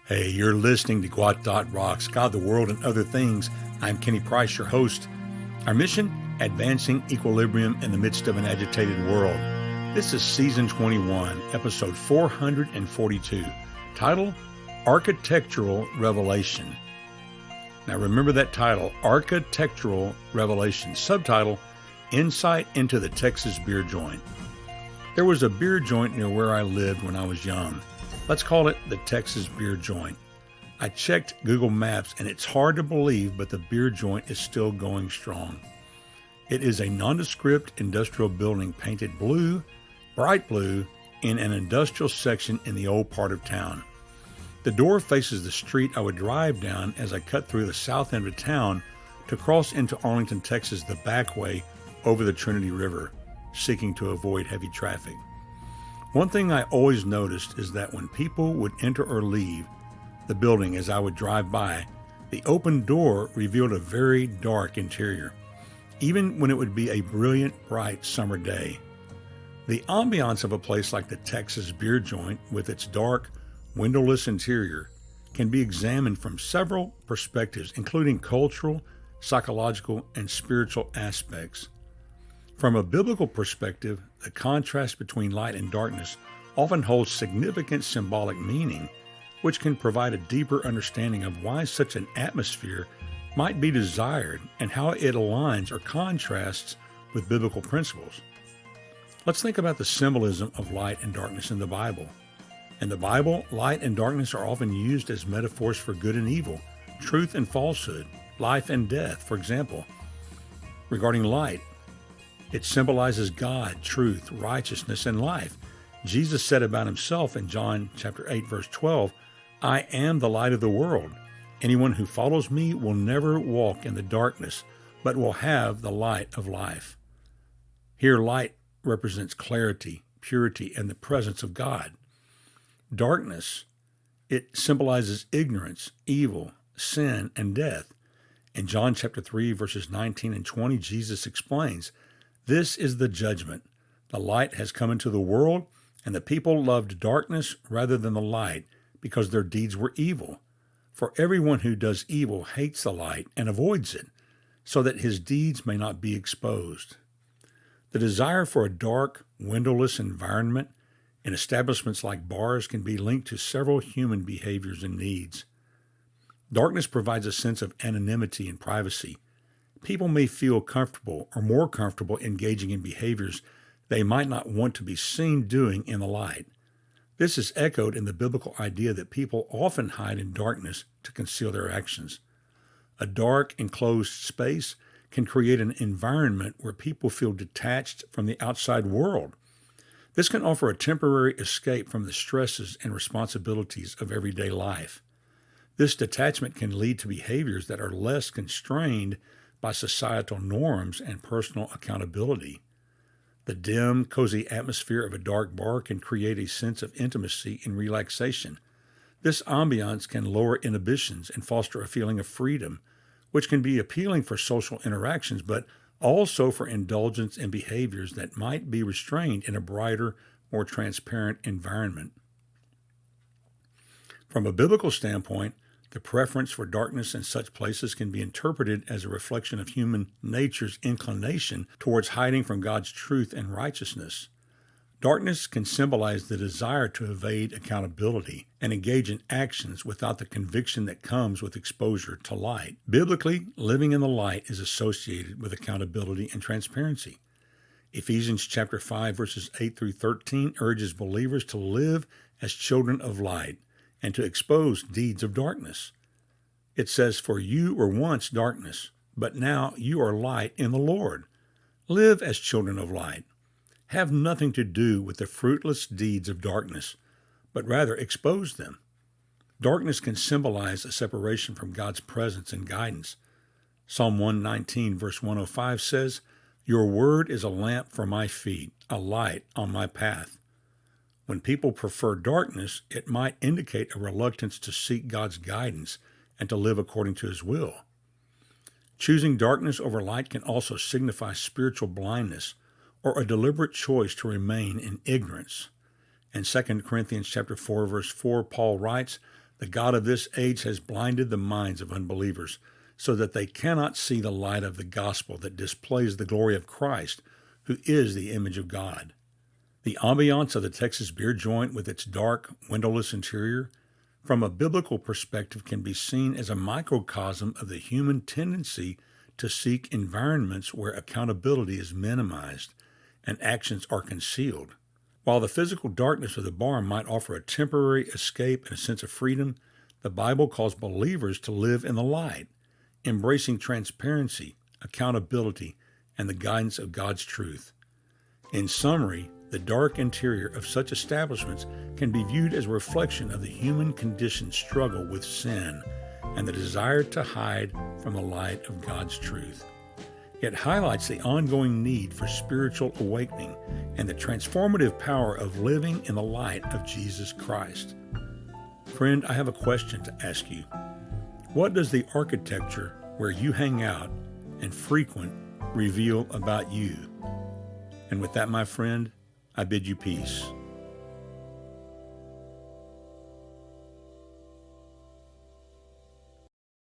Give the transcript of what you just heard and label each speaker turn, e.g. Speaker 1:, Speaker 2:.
Speaker 1: Hey, you're listening to gwot.rocks, God, the World, and Other Things. I'm Kenny Price, your host. Our mission, advancing equilibrium in the midst of an agitated world. This is Season 21, Episode 442, title, Architectural Revelation. Now remember that title, Architectural Revelation. Subtitle, Insight into the Texas Beer Joint. There was a beer joint near where I lived when I was young. Let's call it the Texas Beer Joint. I checked Google Maps and it's hard to believe, but the beer joint is still going strong. It is a nondescript industrial building painted blue, bright blue, in an industrial section in the old part of town. The door faces the street I would drive down as I cut through the south end of town to cross into Arlington, Texas, the back way over the Trinity River, seeking to avoid heavy traffic. One thing I always noticed is that when people would enter or leave the building as I would drive by, the open door revealed a very dark interior, even when it would be a brilliant, bright summer day. The ambiance of a place like the Texas Beer Joint, with its dark, windowless interior, can be examined from several perspectives, including cultural, psychological, and spiritual aspects. From a biblical perspective, the contrast between light and darkness often holds significant symbolic meaning, which can provide a deeper understanding of why such an atmosphere might be desired and how it aligns or contrasts with biblical principles. Let's think about the symbolism of light and darkness in the Bible. In the Bible, light and darkness are often used as metaphors for good and evil, truth and falsehood, life and death. For example, regarding light, it symbolizes God, truth, righteousness, and life. Jesus said about himself in John chapter 8, verse 12, "I am the light of the world. Anyone who follows me will never walk in the darkness, but will have the light of life." Here, light represents clarity, purity, and the presence of God. Darkness, it symbolizes ignorance, evil, sin, and death. In John chapter 3, verses 19 and 20, Jesus explains, "This is the judgment. The light has come into the world, and the people loved darkness rather than the light, because their deeds were evil. For everyone who does evil hates the light and avoids it, so that his deeds may not be exposed." The desire for a dark, windowless environment in establishments like bars can be linked to several human behaviors and needs. Darkness provides a sense of anonymity and privacy. People may feel comfortable or more comfortable engaging in behaviors they might not want to be seen doing in the light. This is echoed in the biblical idea that people often hide in darkness to conceal their actions. A dark, enclosed space can create an environment where people feel detached from the outside world. This can offer a temporary escape from the stresses and responsibilities of everyday life. This detachment can lead to behaviors that are less constrained by societal norms and personal accountability. The dim, cozy atmosphere of a dark bar can create a sense of intimacy and relaxation. This ambiance can lower inhibitions and foster a feeling of freedom, which can be appealing for social interactions, but also for indulgence in behaviors that might be restrained in a brighter, more transparent environment. From a biblical standpoint, the preference for darkness in such places can be interpreted as a reflection of human nature's inclination towards hiding from God's truth and righteousness. Darkness can symbolize the desire to evade accountability and engage in actions without the conviction that comes with exposure to light. Biblically, living in the light is associated with accountability and transparency. Ephesians chapter 5, verses 8 through 13 urges believers to live as children of light and to expose deeds of darkness. It says, "For you were once darkness, but now you are light in the Lord. Live as children of light. Have nothing to do with the fruitless deeds of darkness, but rather expose them." Darkness can symbolize a separation from God's presence and guidance. Psalm 119, verse 105 says, "Your word is a lamp for my feet, a light on my path." When people prefer darkness, it might indicate a reluctance to seek God's guidance and to live according to his will. Choosing darkness over light can also signify spiritual blindness or a deliberate choice to remain in ignorance. In 2 Corinthians chapter 4, verse 4, Paul writes, The God of this age has blinded the minds of unbelievers so that they cannot see the light of the gospel that displays the glory of Christ, who is the image of God. The ambiance of the Texas beer joint with its dark, windowless interior, from a biblical perspective, can be seen as a microcosm of the human tendency to seek environments where accountability is minimized and actions are concealed. While the physical darkness of the bar might offer a temporary escape and a sense of freedom, the Bible calls believers to live in the light, embracing transparency, accountability, and the guidance of God's truth. In summary, the dark interior of such establishments can be viewed as a reflection of the human conditioned struggle with sin and the desire to hide from the light of God's truth. It highlights the ongoing need for spiritual awakening and the transformative power of living in the light of Jesus Christ. Friend, I have a question to ask you. What does the architecture where you hang out and frequent reveal about you? And with that, my friend, I bid you peace.